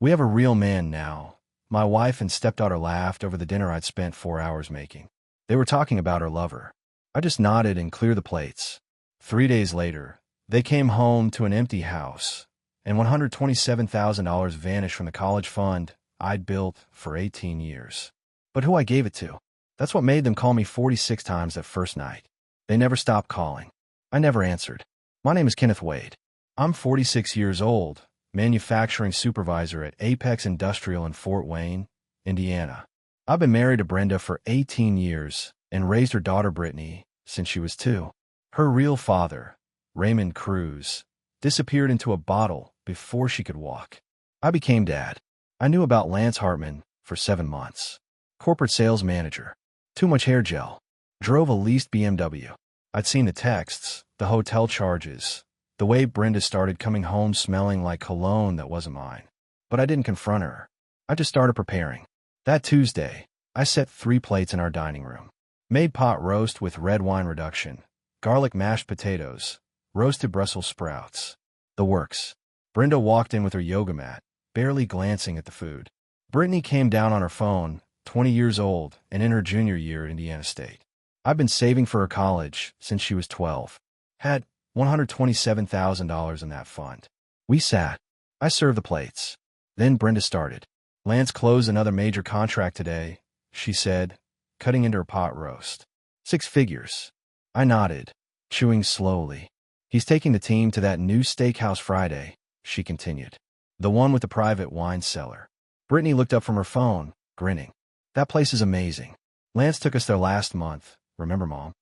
We have a real man now. My wife and stepdaughter laughed over the dinner I'd spent 4 hours making. They were talking about her lover. I just nodded and cleared the plates. 3 days later, they came home to an empty house, and $127,000 vanished from the college fund I'd built for 18 years. But who I gave it to? That's what made them call me 46 times that first night. They never stopped calling. I never answered. My name is Kenneth Wade. I'm 46 years old, manufacturing supervisor at Apex Industrial in Fort Wayne, Indiana. I've been married to Brenda for 18 years and raised her daughter Brittany since she was 2. Her real father, Raymond Cruz, disappeared into a bottle before she could walk. I became dad. I knew about Lance Hartman for 7 months. Corporate sales manager. Too much hair gel. Drove a leased BMW. I'd seen the texts, the hotel charges, the way Brenda started coming home smelling like cologne that wasn't mine. But I didn't confront her. I just started preparing. That Tuesday, I set 3 plates in our dining room. Made pot roast with red wine reduction, garlic mashed potatoes, roasted Brussels sprouts. The works. Brenda walked in with her yoga mat, barely glancing at the food. Brittany came down on her phone, 20 years old and in her junior year at Indiana State. I've been saving for her college since she was 12. Had $127,000 in that fund. We sat. I served the plates. Then Brenda started. Lance closed another major contract today, she said, cutting into her pot roast. 6 figures. I nodded, chewing slowly. He's taking the team to that new steakhouse Friday, she continued. The one with the private wine cellar. Brittany looked up from her phone, grinning. That place is amazing. Lance took us there last month, remember, Mom?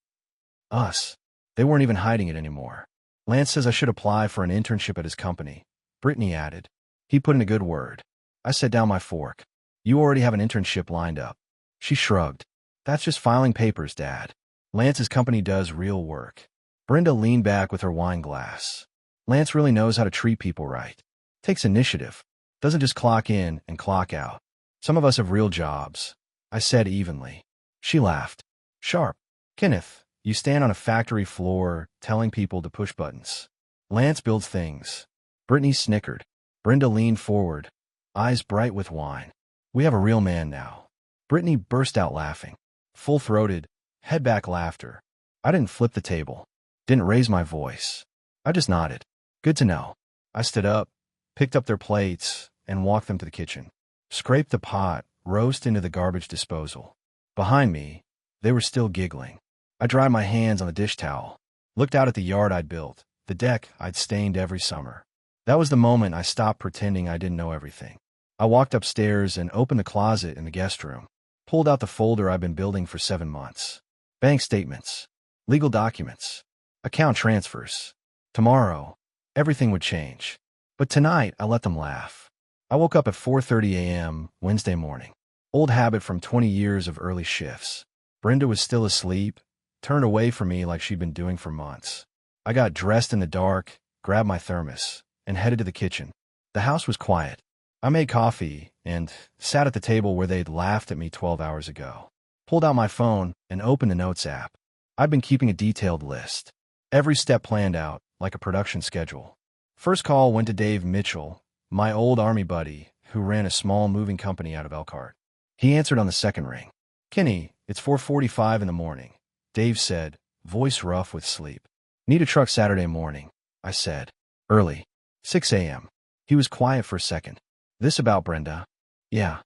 Us. They weren't even hiding it anymore. Lance says I should apply for an internship at his company, Brittany added. He put in a good word. I set down my fork. You already have an internship lined up. She shrugged. That's just filing papers, Dad. Lance's company does real work. Brenda leaned back with her wine glass. Lance really knows how to treat people right. Takes initiative. Doesn't just clock in and clock out. Some of us have real jobs, I said evenly. She laughed. Sharp. Kenneth, you stand on a factory floor telling people to push buttons. Lance builds things. Brittany snickered. Brenda leaned forward, eyes bright with wine. We have a real man now. Brittany burst out laughing. Full-throated, head-back laughter. I didn't flip the table. Didn't raise my voice. I just nodded. Good to know. I stood up, picked up their plates, and walked them to the kitchen. Scraped the pot, roast into the garbage disposal. Behind me, they were still giggling. I dried my hands on the dish towel, looked out at the yard I'd built, the deck I'd stained every summer. That was the moment I stopped pretending I didn't know everything. I walked upstairs and opened the closet in the guest room, pulled out the folder I'd been building for 7 months. Bank statements, legal documents, account transfers. Tomorrow, everything would change. But tonight, I let them laugh. I woke up at 4:30 a.m. Wednesday morning. Old habit from 20 years of early shifts. Brenda was still asleep, turned away from me like she'd been doing for months. I got dressed in the dark, grabbed my thermos, and headed to the kitchen. The house was quiet. I made coffee and sat at the table where they'd laughed at me 12 hours ago. Pulled out my phone and opened the Notes app. I'd been keeping a detailed list. Every step planned out, like a production schedule. First call went to Dave Mitchell, my old Army buddy, who ran a small moving company out of Elkhart. He answered on the second ring. Kenny, it's 4:45 in the morning, Dave said, voice rough with sleep. Need a truck Saturday morning, I said. Early. 6 a.m. He was quiet for a second. This about Brenda? Yeah.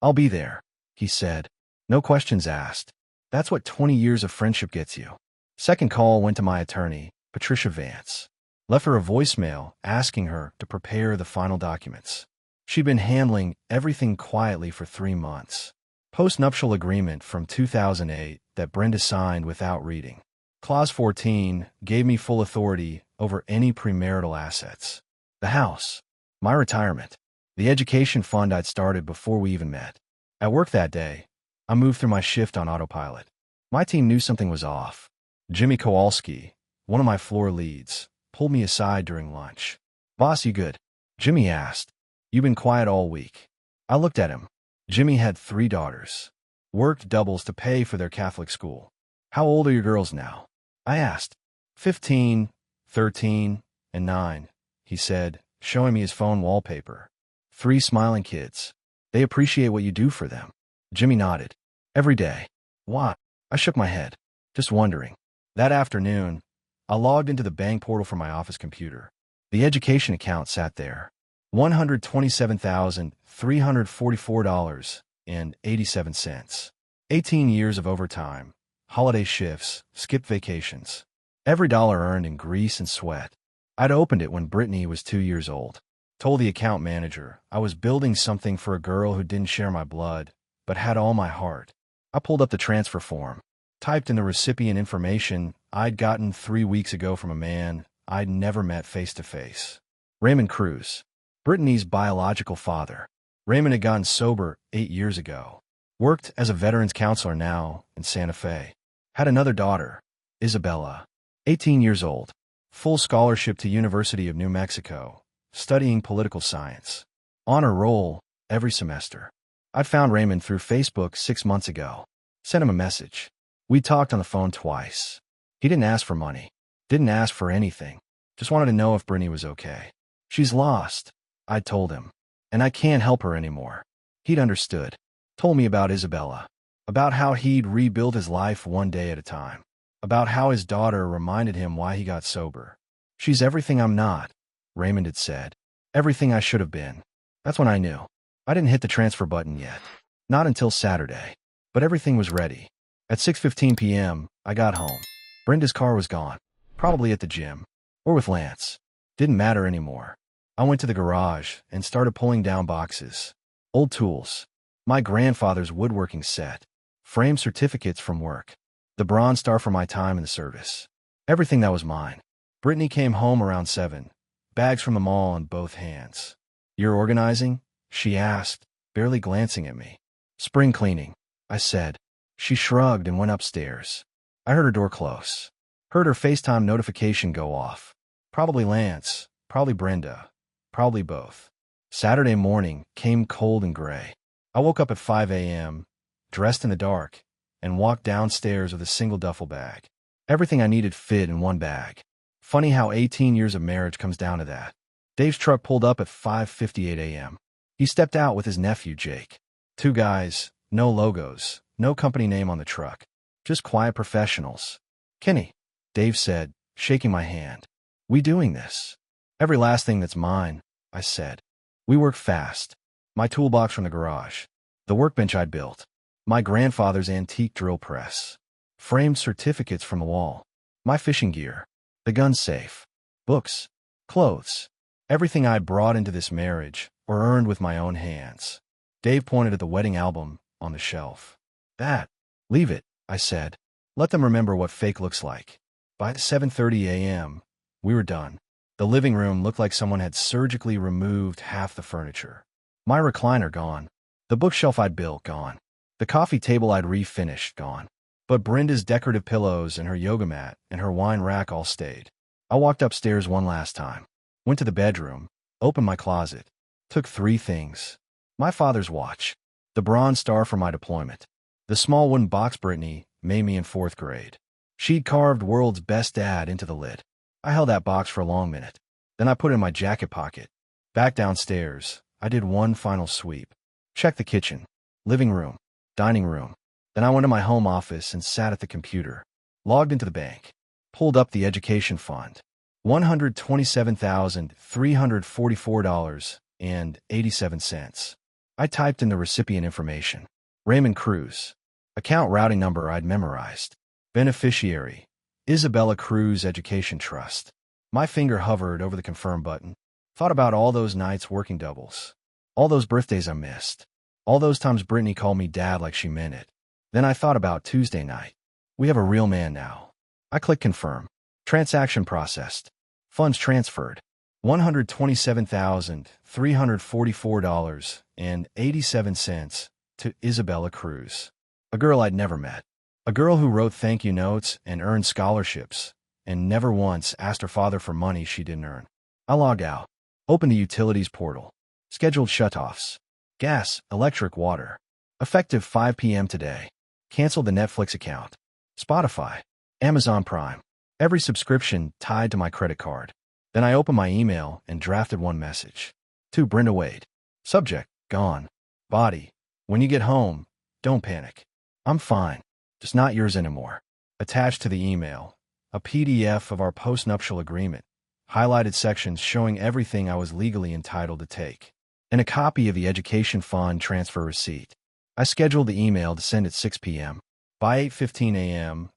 I'll be there, he said. No questions asked. That's what 20 years of friendship gets you. Second call went to my attorney, Patricia Vance. Left her a voicemail asking her to prepare the final documents. She'd been handling everything quietly for 3 months. Post-nuptial agreement from 2008 that Brenda signed without reading. Clause 14 gave me full authority over any premarital assets. The house. My retirement. The education fund I'd started before we even met. At work that day, I moved through my shift on autopilot. My team knew something was off. Jimmy Kowalski, one of my floor leads, pulled me aside during lunch. Boss, you good? Jimmy asked. You've been quiet all week. I looked at him. Jimmy had 3 daughters. Worked doubles to pay for their Catholic school. How old are your girls now? I asked. 15, 13, and 9, he said, showing me his phone wallpaper. 3 smiling kids. They appreciate what you do for them. Jimmy nodded. Every day. Why? I shook my head, just wondering. That afternoon, I logged into the bank portal from my office computer. The education account sat there. $127,344.87. 18 years of overtime, holiday shifts, skipped vacations. Every dollar earned in grease and sweat. I'd opened it when Brittany was 2 years old. Told the account manager I was building something for a girl who didn't share my blood, but had all my heart. I pulled up the transfer form, typed in the recipient information I'd gotten 3 weeks ago from a man I'd never met face to face. Raymond Cruz, Brittany's biological father. Raymond had gotten sober 8 years ago. Worked as a veterans counselor now in Santa Fe. Had another daughter, Isabella, 18 years old. Full scholarship to University of New Mexico, studying political science. Honor roll every semester. I'd found Raymond through Facebook 6 months ago. Sent him a message. We talked on the phone twice. He didn't ask for money. Didn't ask for anything. Just wanted to know if Brittany was okay. She's lost, I told him. And I can't help her anymore. He'd understood. Told me about Isabella. About how he'd rebuild his life one day at a time. About how his daughter reminded him why he got sober. She's everything I'm not, Raymond had said. Everything I should have been. That's when I knew. I didn't hit the transfer button yet. Not until Saturday. But everything was ready. At 6:15 p.m., I got home. Brenda's car was gone. Probably at the gym. Or with Lance. Didn't matter anymore. I went to the garage and started pulling down boxes. Old tools. My grandfather's woodworking set. Framed certificates from work. The Bronze Star for my time in the service. Everything that was mine. Brittany came home around 7. Bags from the mall in both hands. You're organizing? She asked, barely glancing at me. Spring cleaning, I said. She shrugged and went upstairs. I heard her door close. Heard her FaceTime notification go off. Probably Lance, probably Brenda, probably both. Saturday morning came cold and gray. I woke up at 5 a.m., dressed in the dark, and walked downstairs with a single duffel bag. Everything I needed fit in one bag. Funny how 18 years of marriage comes down to that. Dave's truck pulled up at 5:58 a.m. He stepped out with his nephew, Jake. 2 guys, no logos, no company name on the truck. Just quiet professionals. Kenny, Dave said, shaking my hand. We doing this? Every last thing that's mine, I said. We work fast. My toolbox from the garage. The workbench I'd built. My grandfather's antique drill press. Framed certificates from the wall. My fishing gear. The gun safe. Books. Clothes. Everything I brought into this marriage or earned with my own hands. Dave pointed at the wedding album on the shelf. That. Leave it, I said. Let them remember what fake looks like. By 7:30 a.m., we were done. The living room looked like someone had surgically removed half the furniture. My recliner gone. The bookshelf I'd built gone. The coffee table I'd refinished gone. But Brenda's decorative pillows and her yoga mat and her wine rack all stayed. I walked upstairs one last time. Went to the bedroom. Opened my closet. Took 3 things. My father's watch. The Bronze Star for my deployment. The small wooden box Brittany made me in 4th grade. She'd carved World's Best Dad into the lid. I held that box for a long minute. Then I put it in my jacket pocket. Back downstairs, I did one final sweep. Checked the kitchen, living room, dining room. Then I went to my home office and sat at the computer. Logged into the bank. Pulled up the education fund. $127,344.87. I typed in the recipient information. Raymond Cruz. Account routing number I'd memorized. Beneficiary. Isabella Cruz Education Trust. My finger hovered over the confirm button. Thought about all those nights working doubles. All those birthdays I missed. All those times Brittany called me dad like she meant it. Then I thought about Tuesday night. We have a real man now. I clicked confirm. Transaction processed. Funds transferred. $127,344.87 to Isabella Cruz. A girl I'd never met. A girl who wrote thank you notes and earned scholarships, and never once asked her father for money she didn't earn. I logged out. Opened the utilities portal. Scheduled shutoffs. Gas, electric, water. Effective 5 p.m. today. Canceled the Netflix account. Spotify. Amazon Prime. Every subscription tied to my credit card. Then I opened my email and drafted one message. To Brenda Wade. Subject, gone. Body, when you get home, don't panic. I'm fine. Just not yours anymore. Attached to the email, a PDF of our postnuptial agreement, highlighted sections showing everything I was legally entitled to take, and a copy of the education fund transfer receipt. I scheduled the email to send at 6 p.m. By 8:15 a.m.,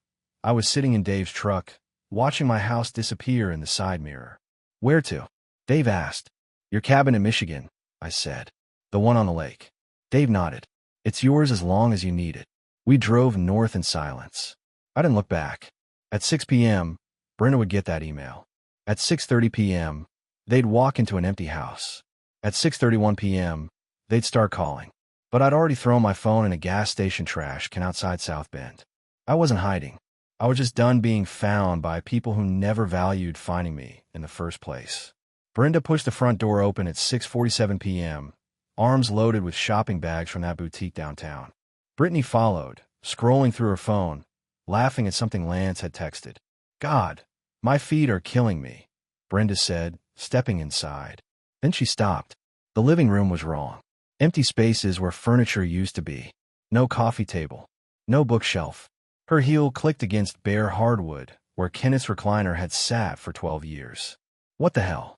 I was sitting in Dave's truck, watching my house disappear in the side mirror. Where to? Dave asked. Your cabin in Michigan, I said. The one on the lake. Dave nodded. It's yours as long as you need it. We drove north in silence. I didn't look back. At 6 p.m., Brenda would get that email. At 6:30 p.m., they'd walk into an empty house. At 6:31 p.m., they'd start calling. But I'd already thrown my phone in a gas station trash can outside South Bend. I wasn't hiding. I was just done being found by people who never valued finding me in the first place. Brenda pushed the front door open at 6:47 p.m., arms loaded with shopping bags from that boutique downtown. Brittany followed, scrolling through her phone, laughing at something Lance had texted. God, my feet are killing me, Brenda said, stepping inside. Then she stopped. The living room was wrong. Empty spaces where furniture used to be. No coffee table. No bookshelf. Her heel clicked against bare hardwood, where Kenneth's recliner had sat for 12 years. What the hell?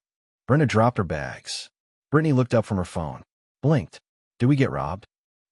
Brenda dropped her bags. Brittany looked up from her phone. Blinked. Did we get robbed?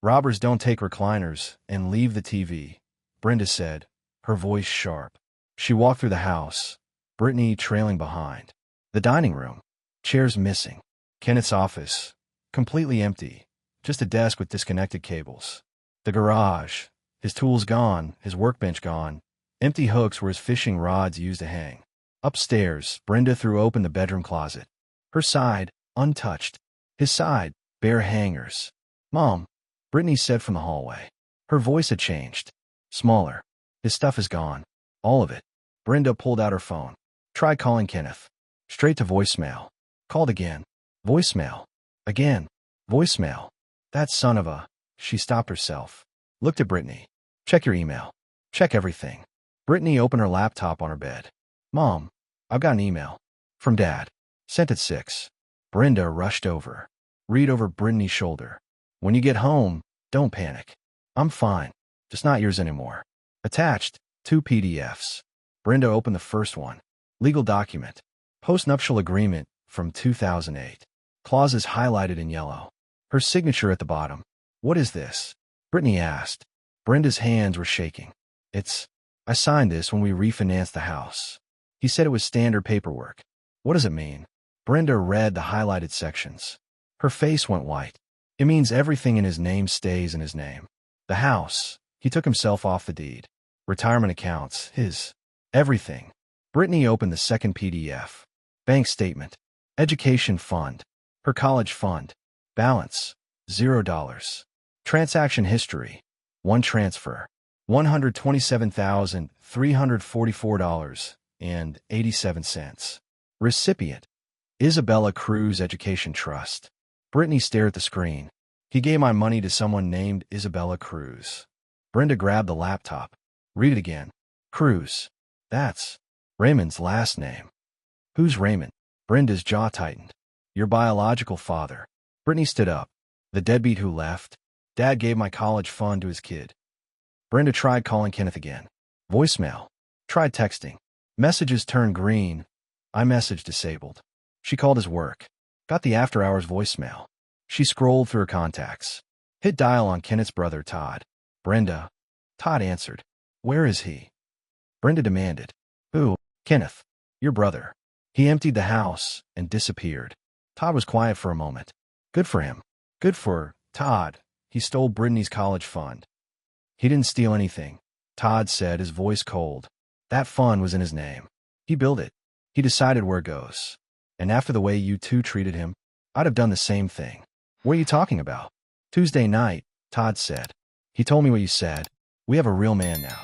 Robbers don't take recliners and leave the TV, Brenda said, her voice sharp. She walked through the house, Brittany trailing behind. The dining room. Chairs missing. Kenneth's office. Completely empty. Just a desk with disconnected cables. The garage. His tools gone, his workbench gone. Empty hooks where his fishing rods used to hang. Upstairs, Brenda threw open the bedroom closet. Her side, untouched. His side, bare hangers. Mom, Brittany said from the hallway. Her voice had changed. Smaller. His stuff is gone. All of it. Brenda pulled out her phone. Tried calling Kenneth. Straight to voicemail. Called again. Voicemail. Again. Voicemail. That son of a... She stopped herself. Looked at Brittany. Check your email. Check everything. Brittany opened her laptop on her bed. Mom, I've got an email. From Dad. Sent at 6. Brenda rushed over. Read over Brittany's shoulder. When you get home, don't panic. I'm fine. Just not yours anymore. Attached, 2 PDFs. Brenda opened the first one. Legal document. Postnuptial agreement from 2008. Clauses highlighted in yellow. Her signature at the bottom. What is this? Brittany asked. Brenda's hands were shaking. I signed this when we refinanced the house. He said it was standard paperwork. What does it mean? Brenda read the highlighted sections. Her face went white. It means everything in his name stays in his name. The house. He took himself off the deed. Retirement accounts. His. Everything. Brittany opened the second PDF. Bank statement. Education fund. Her college fund. Balance. $0. Transaction history. 1 transfer. $127,344.87. Recipient. Isabella Cruz Education Trust. Brittany stared at the screen. He gave my money to someone named Isabella Cruz. Brenda grabbed the laptop. Read it again. Cruz. That's Raymond's last name. Who's Raymond? Brenda's jaw tightened. Your biological father. Brittany stood up. The deadbeat who left. Dad gave my college fund to his kid. Brenda tried calling Kenneth again. Voicemail. Tried texting. Messages turned green. iMessage disabled. She called his work. Got the after-hours voicemail. She scrolled through her contacts. Hit dial on Kenneth's brother, Todd. Brenda. Todd answered. Where is he? Brenda demanded. Who? Kenneth. Your brother. He emptied the house and disappeared. Todd was quiet for a moment. Good for him. Good for Todd. He stole Brittany's college fund. He didn't steal anything, Todd said, his voice cold. That fund was in his name. He built it. He decided where it goes. And after the way you two treated him, I'd have done the same thing. What are you talking about? Tuesday night, Todd said. He told me what you said. We have a real man now.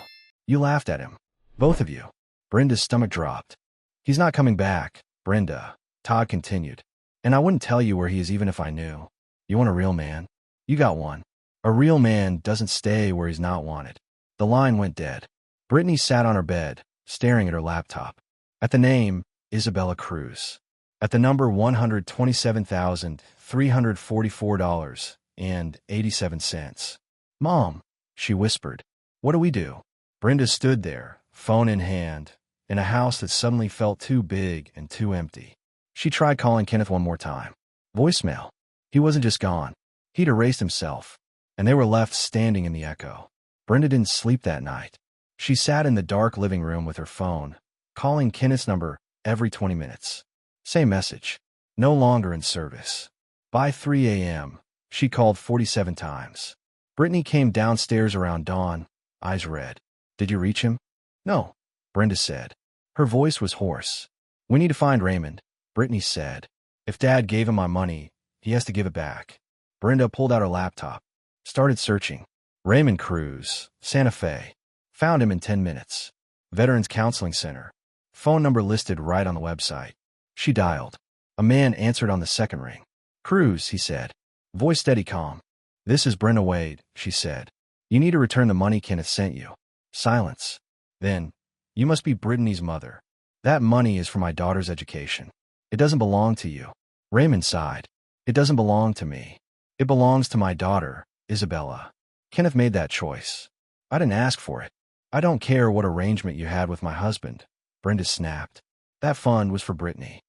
You laughed at him. Both of you. Brenda's stomach dropped. He's not coming back, Brenda, Todd continued. And I wouldn't tell you where he is even if I knew. You want a real man? You got one. A real man doesn't stay where he's not wanted. The line went dead. Brittany sat on her bed, staring at her laptop. At the name, Isabella Cruz. at the number $127,344.87. Mom, she whispered. What do we do? Brenda stood there, phone in hand, in a house that suddenly felt too big and too empty. She tried calling Kenneth one more time. Voicemail. He wasn't just gone. He'd erased himself, and they were left standing in the echo. Brenda didn't sleep that night. She sat in the dark living room with her phone, calling Kenneth's number every 20 minutes. Same message. No longer in service. By 3 a.m., she called 47 times. Brittany came downstairs around dawn, eyes red. Did you reach him? No, Brenda said. Her voice was hoarse. We need to find Raymond, Brittany said. If Dad gave him my money, he has to give it back. Brenda pulled out her laptop, started searching. Raymond Cruz, Santa Fe. Found him in 10 minutes. Veterans Counseling Center. Phone number listed right on the website. She dialed. A man answered on the second ring. Cruz, he said. Voice steady calm. This is Brenda Wade, she said. You need to return the money Kenneth sent you. Silence. Then, you must be Brittany's mother. That money is for my daughter's education. It doesn't belong to you. Raymond sighed. It doesn't belong to me. It belongs to my daughter, Isabella. Kenneth made that choice. I didn't ask for it. I don't care what arrangement you had with my husband, Brenda snapped. That fund was for Brittany.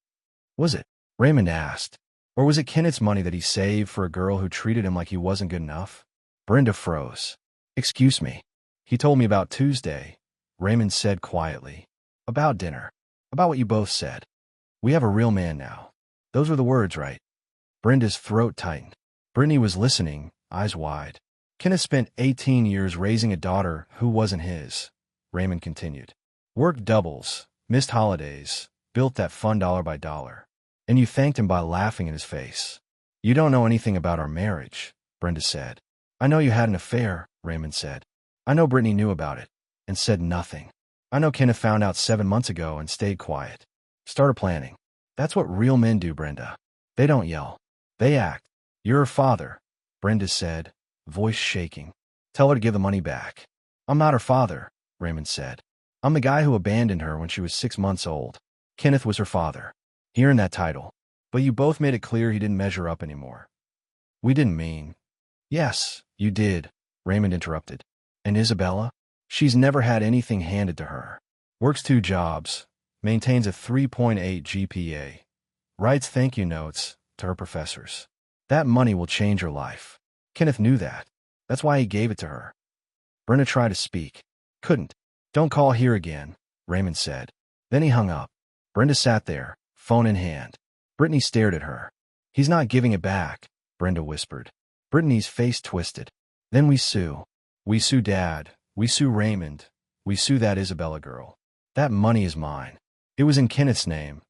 Was it? Raymond asked. Or was it Kenneth's money that he saved for a girl who treated him like he wasn't good enough? Brenda froze. Excuse me. He told me about Tuesday, Raymond said quietly. About dinner. About what you both said. We have a real man now. Those were the words, right? Brenda's throat tightened. Brittany was listening, eyes wide. Kenneth spent 18 years raising a daughter who wasn't his, Raymond continued. Worked doubles, missed holidays, built that fund dollar by dollar. And you thanked him by laughing in his face. You don't know anything about our marriage, Brenda said. I know you had an affair, Raymond said. I know Brittany knew about it, and said nothing. I know Kenneth found out 7 months ago and stayed quiet. Started planning. That's what real men do, Brenda. They don't yell. They act. You're her father, Brenda said, voice shaking. Tell her to give the money back. I'm not her father, Raymond said. I'm the guy who abandoned her when she was 6 months old. Kenneth was her father. He earned that title. But you both made it clear he didn't measure up anymore. We didn't mean. Yes, you did, Raymond interrupted. And Isabella? She's never had anything handed to her. Works 2 jobs, maintains a 3.8 GPA, writes thank you notes to her professors. That money will change her life. Kenneth knew that. That's why he gave it to her. Brenda tried to speak. Couldn't. Don't call here again, Raymond said. Then he hung up. Brenda sat there, phone in hand. Brittany stared at her. He's not giving it back, Brenda whispered. Brittany's face twisted. Then we sue. We sue Dad. We sue Raymond. We sue that Isabella girl. That money is mine. It was in Kenneth's name,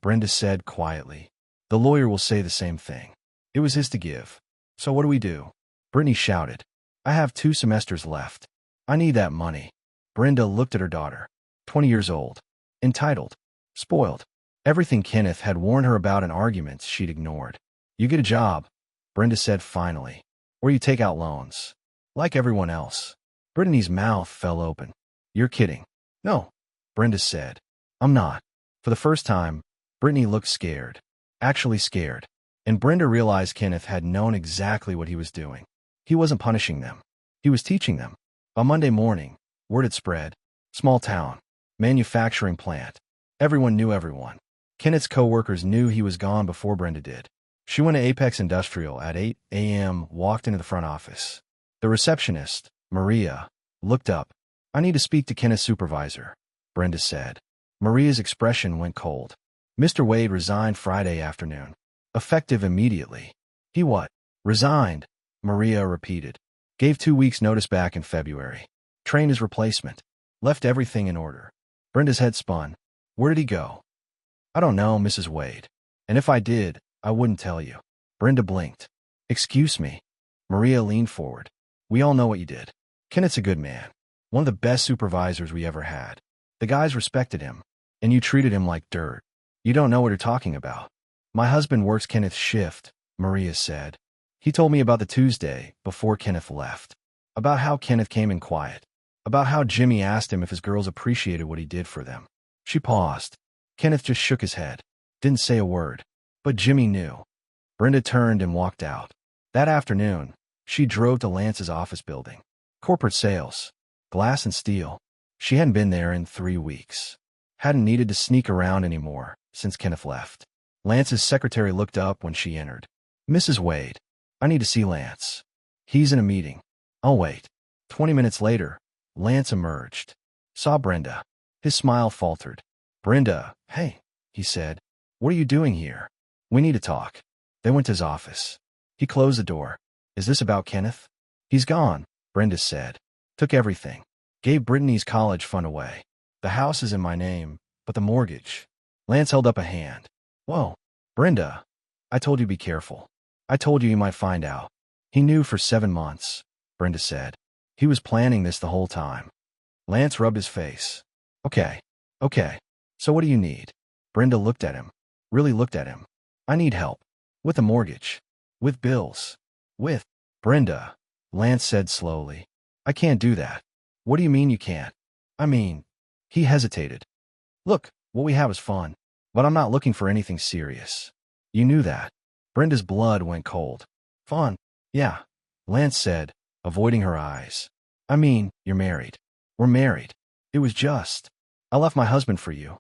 Brenda said quietly. The lawyer will say the same thing. It was his to give. So what do we do? Brittany shouted. I have 2 semesters left. I need that money. Brenda looked at her daughter. 20 years old. Entitled. Spoiled. Everything Kenneth had warned her about in arguments she'd ignored. You get a job, Brenda said finally. Or you take out loans. Like everyone else. Brittany's mouth fell open. You're kidding. No, Brenda said. I'm not. For the first time, Brittany looked scared. Actually scared. And Brenda realized Kenneth had known exactly what he was doing. He wasn't punishing them. He was teaching them. On Monday morning, word had spread. Small town. Manufacturing plant. Everyone knew everyone. Kenneth's co-workers knew he was gone before Brenda did. She went to Apex Industrial at 8 a.m., walked into the front office. The receptionist, Maria, looked up. I need to speak to Kenneth's supervisor, Brenda said. Maria's expression went cold. Mr. Wade resigned Friday afternoon. Effective immediately. He what? Resigned, Maria repeated. Gave 2 weeks' notice back in February. Trained his replacement. Left everything in order. Brenda's head spun. Where did he go? I don't know, Mrs. Wade. And if I did, I wouldn't tell you. Brenda blinked. Excuse me. Maria leaned forward. We all know what you did. Kenneth's a good man. One of the best supervisors we ever had. The guys respected him. And you treated him like dirt. You don't know what you're talking about. My husband works Kenneth's shift, Maria said. He told me about the Tuesday before Kenneth left. About how Kenneth came in quiet. About how Jimmy asked him if his girls appreciated what he did for them. She paused. Kenneth just shook his head. Didn't say a word. But Jimmy knew. Brenda turned and walked out. That afternoon, she drove to Lance's office building. Corporate sales. Glass and steel. She hadn't been there in 3 weeks. Hadn't needed to sneak around anymore since Kenneth left. Lance's secretary looked up when she entered. Mrs. Wade, I need to see Lance. He's in a meeting. I'll wait. 20 minutes later, Lance emerged. Saw Brenda. His smile faltered. Brenda, hey, he said. What are you doing here? We need to talk. They went to his office. He closed the door. Is this about Kenneth? He's gone, Brenda said. Took everything. Gave Brittany's college fund away. The house is in my name, but the mortgage. Lance held up a hand. Whoa, Brenda. I told you be careful. I told you might find out. He knew for 7 months, Brenda said. He was planning this the whole time. Lance rubbed his face. Okay. So what do you need? Brenda looked at him. Really looked at him. I need help. With a mortgage. With bills. With Brenda, Lance said slowly. I can't do that. What do you mean you can't? I mean, he hesitated. Look, what we have is fun, but I'm not looking for anything serious. You knew that. Brenda's blood went cold. Fun? Yeah, Lance said, avoiding her eyes. I mean, you're married. We're married. It was just. I left my husband for you,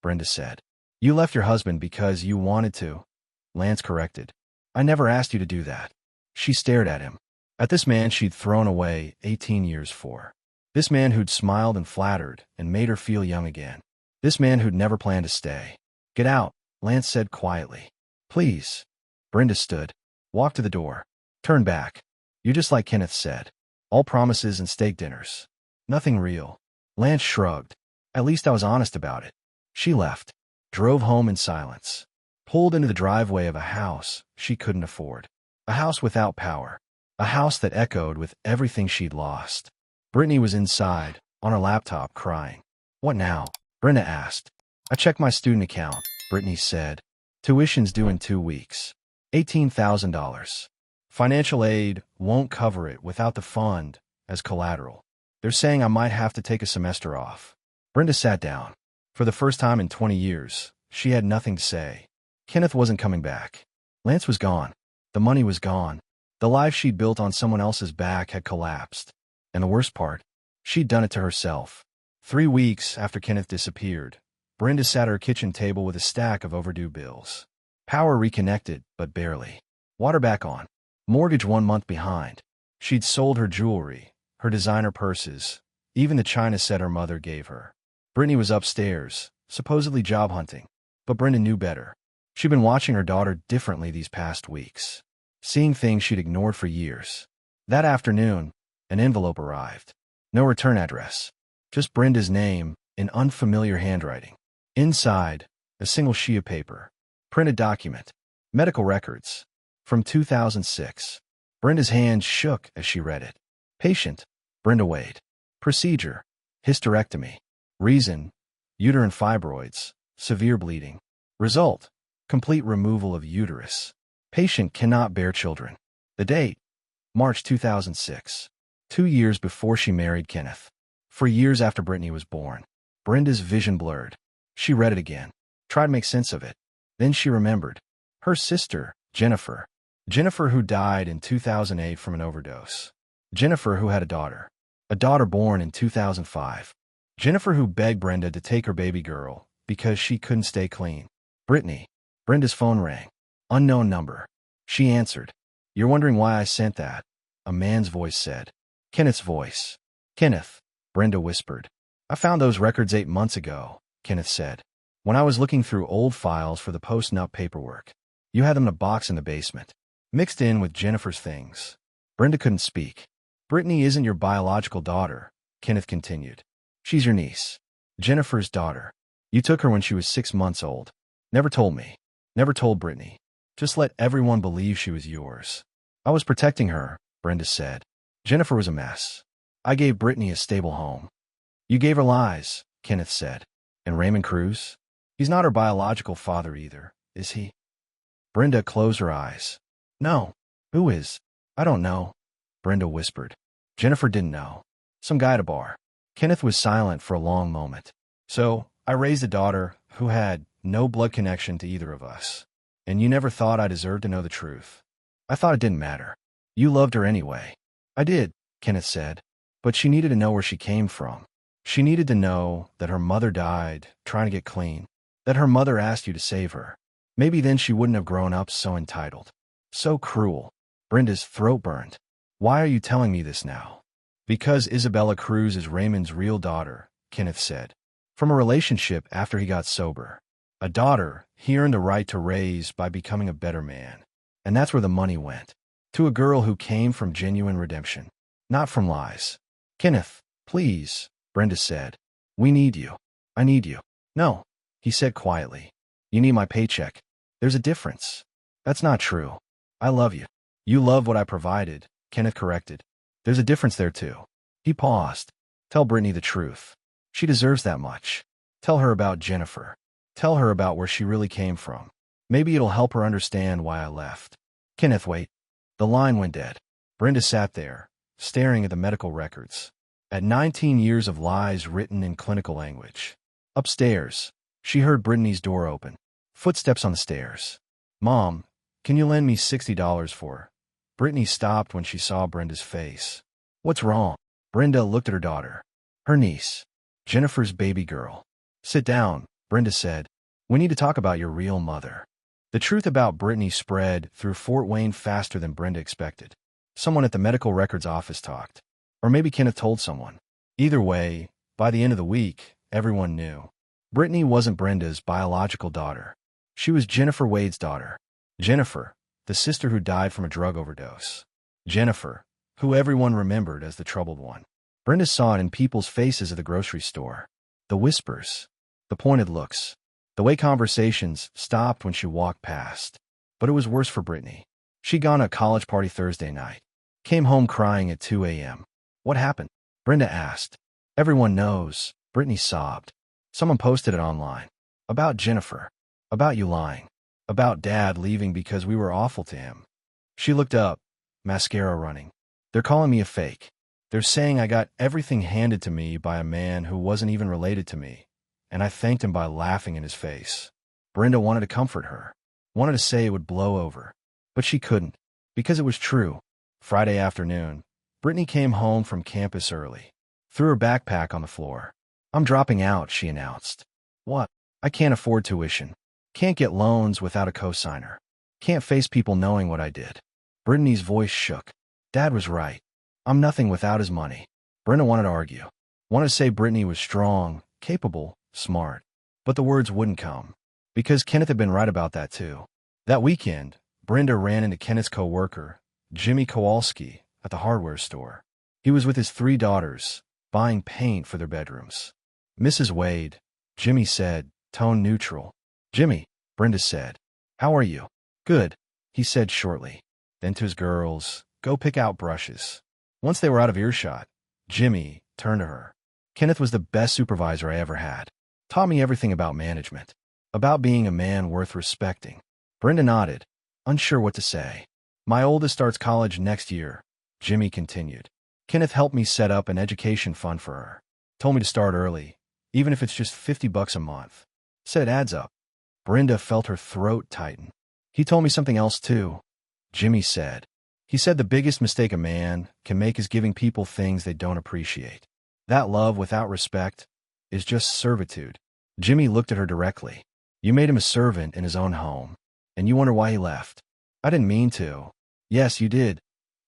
Brenda said. You left your husband because you wanted to, Lance corrected. I never asked you to do that. She stared at him. At this man she'd thrown away 18 years for. This man who'd smiled and flattered and made her feel young again. This man who'd never planned to stay. Get out, Lance said quietly. Please. Brenda stood. Walked to the door. Turned back. You're just like Kenneth said. All promises and steak dinners. Nothing real. Lance shrugged. At least I was honest about it. She left. Drove home in silence. Pulled into the driveway of a house she couldn't afford. A house without power. A house that echoed with everything she'd lost. Brittany was inside, on her laptop, crying. What now? Brenda asked. I checked my student account, Brittany said. Tuition's due in 2 weeks. $18,000. Financial aid won't cover it without the fund as collateral. They're saying I might have to take a semester off. Brenda sat down. For the first time in 20 years, she had nothing to say. Kenneth wasn't coming back. Lance was gone. The money was gone. The life she'd built on someone else's back had collapsed. And the worst part, she'd done it to herself. 3 weeks after Kenneth disappeared, Brenda sat at her kitchen table with a stack of overdue bills. Power reconnected, but barely. Water back on. Mortgage 1 month behind. She'd sold her jewelry, her designer purses, even the china set her mother gave her. Brittany was upstairs, supposedly job hunting. But Brenda knew better. She'd been watching her daughter differently these past weeks. Seeing things she'd ignored for years. That afternoon, an envelope arrived. No return address. Just Brenda's name in unfamiliar handwriting. Inside, a single sheet of paper. Printed document. Medical records. From 2006. Brenda's hand shook as she read it. Patient, Brenda Wade. Procedure, hysterectomy. Reason, uterine fibroids, severe bleeding. Result, complete removal of uterus. Patient cannot bear children. The date, March 2006. 2 years before she married Kenneth. For years after Brittany was born. Brenda's vision blurred. She read it again. Tried to make sense of it. Then she remembered. Her sister, Jennifer. Jennifer who died in 2008 from an overdose. Jennifer who had a daughter. A daughter born in 2005. Jennifer who begged Brenda to take her baby girl because she couldn't stay clean. Brittany. Brenda's phone rang. Unknown number. She answered. You're wondering why I sent that? A man's voice said. Kenneth's voice. Kenneth, Brenda whispered. I found those records 8 months ago, Kenneth said. When I was looking through old files for the post-nup paperwork. You had them in a box in the basement. Mixed in with Jennifer's things. Brenda couldn't speak. Brittany isn't your biological daughter, Kenneth continued. She's your niece. Jennifer's daughter. You took her when she was 6 months old. Never told me. Never told Brittany. Just let everyone believe she was yours. I was protecting her, Brenda said. Jennifer was a mess. I gave Brittany a stable home. You gave her lies, Kenneth said. And Raymond Cruz? He's not her biological father either, is he? Brenda closed her eyes. No. Who is? I don't know, Brenda whispered. Jennifer didn't know. Some guy at a bar. Kenneth was silent for a long moment. So, I raised a daughter who had no blood connection to either of us. And you never thought I deserved to know the truth. I thought it didn't matter. You loved her anyway. I did, Kenneth said. But she needed to know where she came from. She needed to know that her mother died trying to get clean, that her mother asked you to save her. Maybe then she wouldn't have grown up so entitled, so cruel. Brenda's throat burned. Why are you telling me this now? Because Isabella Cruz is Raymond's real daughter, Kenneth said. From a relationship after he got sober. A daughter he earned the right to raise by becoming a better man. And that's where the money went. To a girl who came from genuine redemption, not from lies. Kenneth, please, Brenda said. We need you. I need you. No, he said quietly. You need my paycheck. There's a difference. That's not true. I love you. You love what I provided, Kenneth corrected. There's a difference there too. He paused. Tell Brittany the truth. She deserves that much. Tell her about Jennifer. Tell her about where she really came from. Maybe it'll help her understand why I left. Kenneth, wait. The line went dead. Brenda sat there, staring at the medical records. At 19 years of lies written in clinical language. Upstairs, she heard Brittany's door open. Footsteps on the stairs. Mom, can you lend me $60 for her? Brittany stopped when she saw Brenda's face. What's wrong? Brenda looked at her daughter. Her niece. Jennifer's baby girl. Sit down, Brenda said. We need to talk about your real mother. The truth about Brittany spread through Fort Wayne faster than Brenda expected. Someone at the medical records office talked. Or maybe Kenneth told someone. Either way, by the end of the week, everyone knew. Brittany wasn't Brenda's biological daughter. She was Jennifer Wade's daughter. Jennifer, the sister who died from a drug overdose. Jennifer, who everyone remembered as the troubled one. Brenda saw it in people's faces at the grocery store. The whispers. The pointed looks. The way conversations stopped when she walked past. But it was worse for Brittany. She'd gone to a college party Thursday night. Came home crying at 2 a.m. What happened? Brenda asked. Everyone knows, Brittany sobbed. Someone posted it online. About Jennifer. About you lying. About Dad leaving because we were awful to him. She looked up, mascara running. They're calling me a fake. They're saying I got everything handed to me by a man who wasn't even related to me, and I thanked him by laughing in his face. Brenda wanted to comfort her, wanted to say it would blow over, but she couldn't, because it was true. Friday afternoon, Brittany came home from campus early, threw her backpack on the floor. I'm dropping out, she announced. What? I can't afford tuition. Can't get loans without a cosigner. Can't face people knowing what I did. Brittany's voice shook. Dad was right. I'm nothing without his money. Brenda wanted to argue. Wanted to say Brittany was strong, capable, smart. But the words wouldn't come. Because Kenneth had been right about that too. That weekend, Brenda ran into Kenneth's co-worker, Jimmy Kowalski, at the hardware store. He was with his 3 daughters, buying paint for their bedrooms. Mrs. Wade, Jimmy said, tone neutral. Jimmy, Brenda said. How are you? Good, he said shortly. Then to his girls, go pick out brushes. Once they were out of earshot, Jimmy turned to her. Kenneth was the best supervisor I ever had. Taught me everything about management. About being a man worth respecting. Brenda nodded, unsure what to say. My oldest starts college next year, Jimmy continued. Kenneth helped me set up an education fund for her. Told me to start early, even if it's just $50 a month. Said it adds up. Brenda felt her throat tighten. He told me something else too, Jimmy said. He said the biggest mistake a man can make is giving people things they don't appreciate. That love without respect is just servitude. Jimmy looked at her directly. You made him a servant in his own home, and you wonder why he left. I didn't mean to. Yes, you did,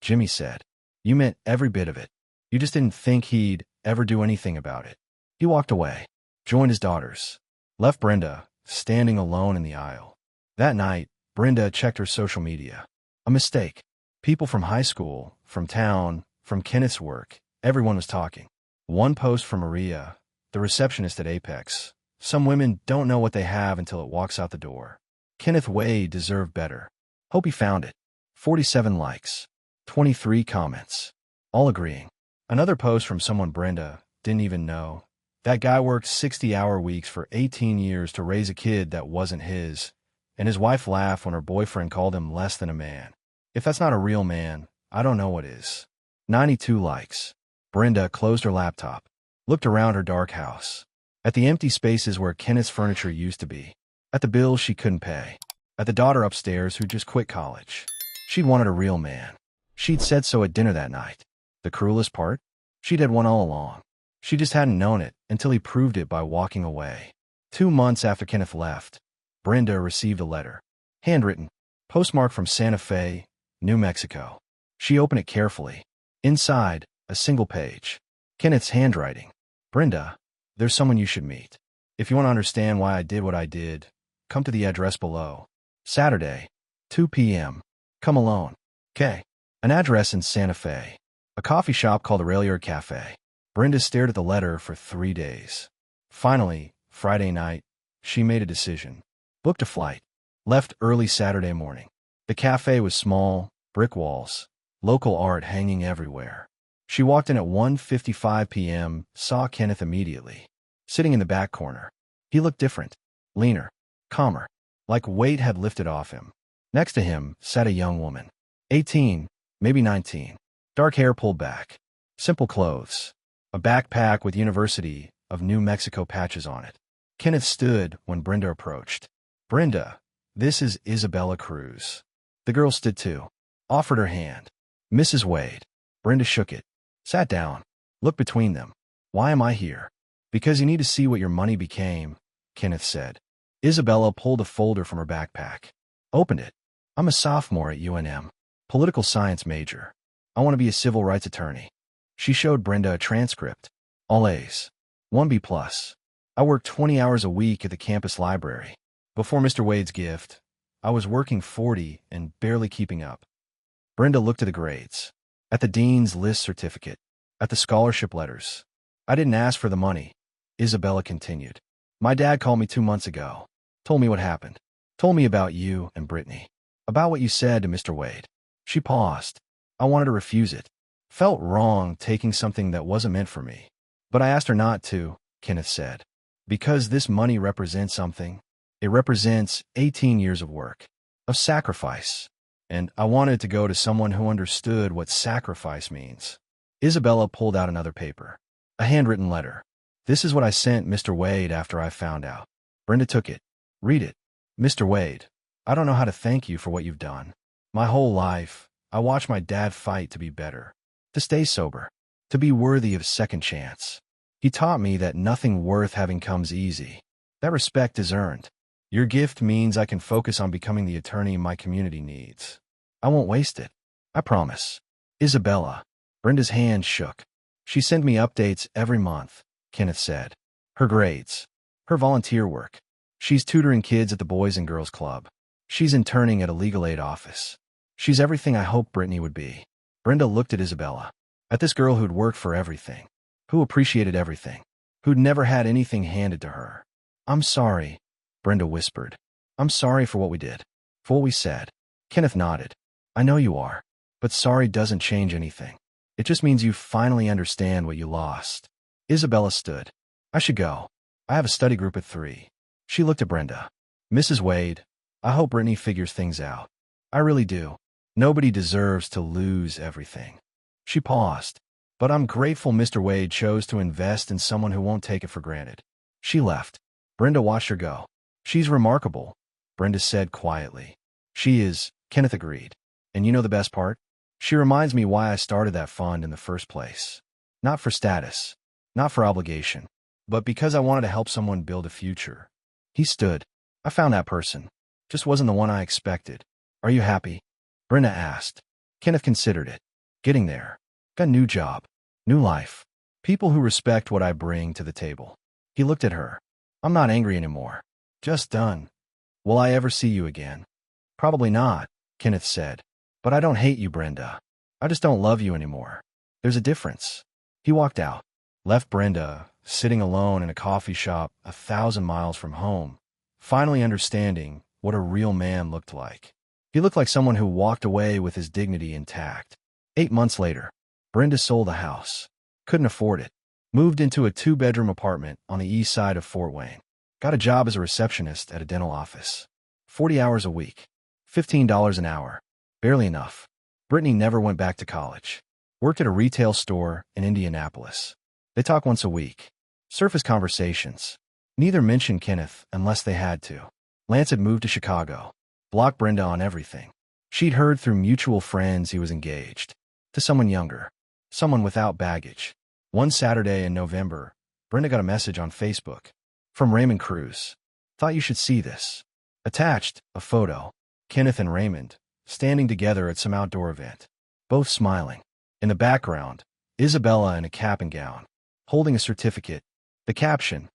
Jimmy said. You meant every bit of it. You just didn't think he'd ever do anything about it. He walked away, joined his daughters, left Brenda standing alone in the aisle. That night, Brenda checked her social media. A mistake. People from high school, from town, from Kenneth's work, everyone was talking. One post from Maria, the receptionist at Apex. Some women don't know what they have until it walks out the door. Kenneth Wade deserved better. Hope he found it. 47 likes. 23 comments. All agreeing. Another post from someone Brenda didn't even know. That guy worked 60-hour weeks for 18 years to raise a kid that wasn't his, and his wife laughed when her boyfriend called him less than a man. If that's not a real man, I don't know what is. 92 likes. Brenda closed her laptop, looked around her dark house, at the empty spaces where Kenneth's furniture used to be. At the bills she couldn't pay. At the daughter upstairs who just quit college. She'd wanted a real man. She'd said so at dinner that night. The cruelest part? She'd had one all along. She just hadn't known it until he proved it by walking away. 2 months after Kenneth left, Brenda received a letter. Handwritten. Postmarked from Santa Fe, New Mexico. She opened it carefully. Inside, a single page. Kenneth's handwriting. Brenda, there's someone you should meet. If you want to understand why I did what I did, come to the address below. Saturday, 2 p.m. Come alone. K. An address in Santa Fe. A coffee shop called Aurelier Cafe. Brenda stared at the letter for 3 days. Finally, Friday night, she made a decision. Booked a flight. Left early Saturday morning. The cafe was small, brick walls, local art hanging everywhere. She walked in at 1:55 p.m., saw Kenneth immediately. Sitting in the back corner. He looked different. Leaner. Calmer. Like weight had lifted off him. Next to him sat a young woman. 18, maybe 19. Dark hair pulled back. Simple clothes. A backpack with University of New Mexico patches on it. Kenneth stood when Brenda approached. Brenda, this is Isabella Cruz. The girl stood too. Offered her hand. Mrs. Wade. Brenda shook it. Sat down. Looked between them. Why am I here? Because you need to see what your money became, Kenneth said. Isabella pulled a folder from her backpack. Opened it. I'm a sophomore at UNM. Political science major. I want to be a civil rights attorney. She showed Brenda a transcript. All A's. 1B+. I worked 20 hours a week at the campus library. Before Mr. Wade's gift, I was working 40 and barely keeping up. Brenda looked at the grades. At the dean's list certificate. At the scholarship letters. I didn't ask for the money. Isabella continued. My dad called me 2 months ago. Told me what happened. Told me about you and Brittany. About what you said to Mr. Wade. She paused. I wanted to refuse it. Felt wrong taking something that wasn't meant for me. But I asked her not to, Kenneth said. Because this money represents something. It represents 18 years of work. Of sacrifice. And I wanted to go to someone who understood what sacrifice means. Isabella pulled out another paper. A handwritten letter. This is what I sent Mr. Wade after I found out. Brenda took it. Read it. Mr. Wade, I don't know how to thank you for what you've done. My whole life, I watched my dad fight to be better. To stay sober. To be worthy of a second chance. He taught me that nothing worth having comes easy. That respect is earned. Your gift means I can focus on becoming the attorney my community needs. I won't waste it. I promise. Isabella. Brenda's hand shook. She sent me updates every month, Kenneth said. Her grades. Her volunteer work. She's tutoring kids at the Boys and Girls Club. She's interning at a legal aid office. She's everything I hoped Brittany would be. Brenda looked at Isabella. At this girl who'd worked for everything. Who appreciated everything. Who'd never had anything handed to her. I'm sorry, Brenda whispered. I'm sorry for what we did. For what we said. Kenneth nodded. I know you are. But sorry doesn't change anything. It just means you finally understand what you lost. Isabella stood. I should go. I have a study group at 3. She looked at Brenda. Mrs. Wade, I hope Brittany figures things out. I really do. Nobody deserves to lose everything. She paused. But I'm grateful Mr. Wade chose to invest in someone who won't take it for granted. She left. Brenda watched her go. She's remarkable, Brenda said quietly. She is, Kenneth agreed. And you know the best part? She reminds me why I started that fund in the first place. Not for status. Not for obligation. But because I wanted to help someone build a future. He stood. I found that person. Just wasn't the one I expected. Are you happy? Brenda asked. Kenneth considered it. Getting there. Got a new job. New life. People who respect what I bring to the table. He looked at her. I'm not angry anymore. Just done. Will I ever see you again? Probably not, Kenneth said. But I don't hate you, Brenda. I just don't love you anymore. There's a difference. He walked out. Left Brenda, sitting alone in a coffee shop 1,000 miles from home, finally understanding what a real man looked like. He looked like someone who walked away with his dignity intact. 8 months later, Brenda sold the house. Couldn't afford it. Moved into a 2-bedroom apartment on the east side of Fort Wayne. Got a job as a receptionist at a dental office. 40 hours a week. $15 an hour. Barely enough. Brittany never went back to college. Worked at a retail store in Indianapolis. They talk once a week. Surface conversations. Neither mentioned Kenneth unless they had to. Lance had moved to Chicago, blocked Brenda on everything. She'd heard through mutual friends he was engaged. To someone younger. Someone without baggage. One Saturday in November, Brenda got a message on Facebook. From Raymond Cruz. Thought you should see this. Attached, a photo. Kenneth and Raymond, standing together at some outdoor event. Both smiling. In the background, Isabella in a cap and gown, holding a certificate. The caption,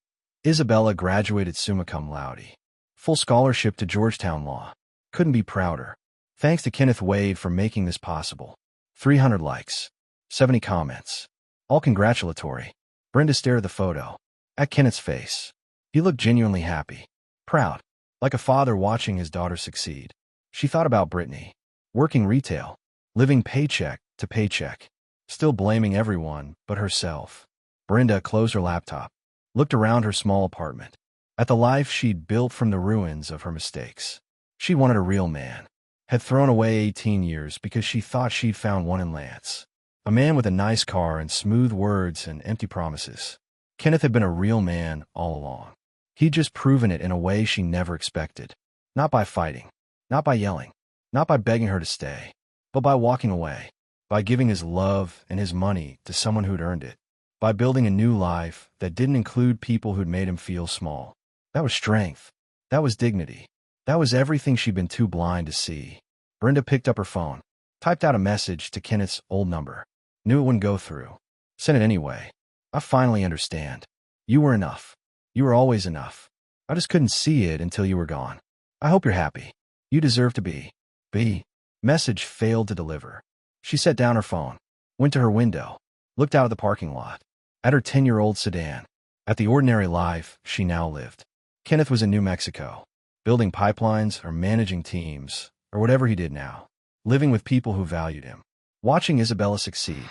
Isabella graduated summa cum laude. Full scholarship to Georgetown Law. Couldn't be prouder. Thanks to Kenneth Wade for making this possible. 300 likes. 70 comments. All congratulatory. Brenda stared at the photo. At Kenneth's face. He looked genuinely happy. Proud. Like a father watching his daughter succeed. She thought about Brittany. Working retail. Living paycheck to paycheck. Still blaming everyone but herself. Brenda closed her laptop. Looked around her small apartment. At the life she'd built from the ruins of her mistakes. She wanted a real man. Had thrown away 18 years because she thought she'd found one in Lance. A man with a nice car and smooth words and empty promises. Kenneth had been a real man all along. He'd just proven it in a way she never expected. Not by fighting. Not by yelling. Not by begging her to stay. But by walking away. By giving his love and his money to someone who'd earned it. By building a new life that didn't include people who'd made him feel small. That was strength. That was dignity. That was everything she'd been too blind to see. Brenda picked up her phone. Typed out a message to Kenneth's old number. Knew it wouldn't go through. Sent it anyway. I finally understand. You were enough. You were always enough. I just couldn't see it until you were gone. I hope you're happy. You deserve to be. Message failed to deliver. She set down her phone. Went to her window. Looked out at the parking lot. At her 10-year-old sedan. At the ordinary life she now lived. Kenneth was in New Mexico. Building pipelines or managing teams or whatever he did now. Living with people who valued him. Watching Isabella succeed.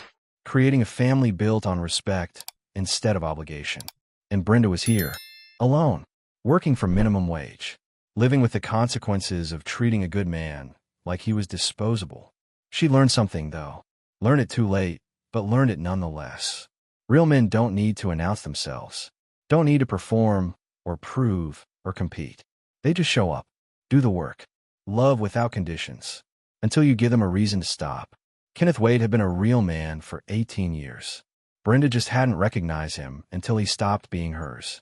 Creating a family built on respect instead of obligation. And Brenda was here. Alone. Working for minimum wage. Living with the consequences of treating a good man like he was disposable. She learned something, though. Learned it too late, but learned it nonetheless. Real men don't need to announce themselves. Don't need to perform, or prove, or compete. They just show up. Do the work. Love without conditions. Until you give them a reason to stop. Kenneth Wade had been a real man for 18 years. Brenda just hadn't recognized him until he stopped being hers.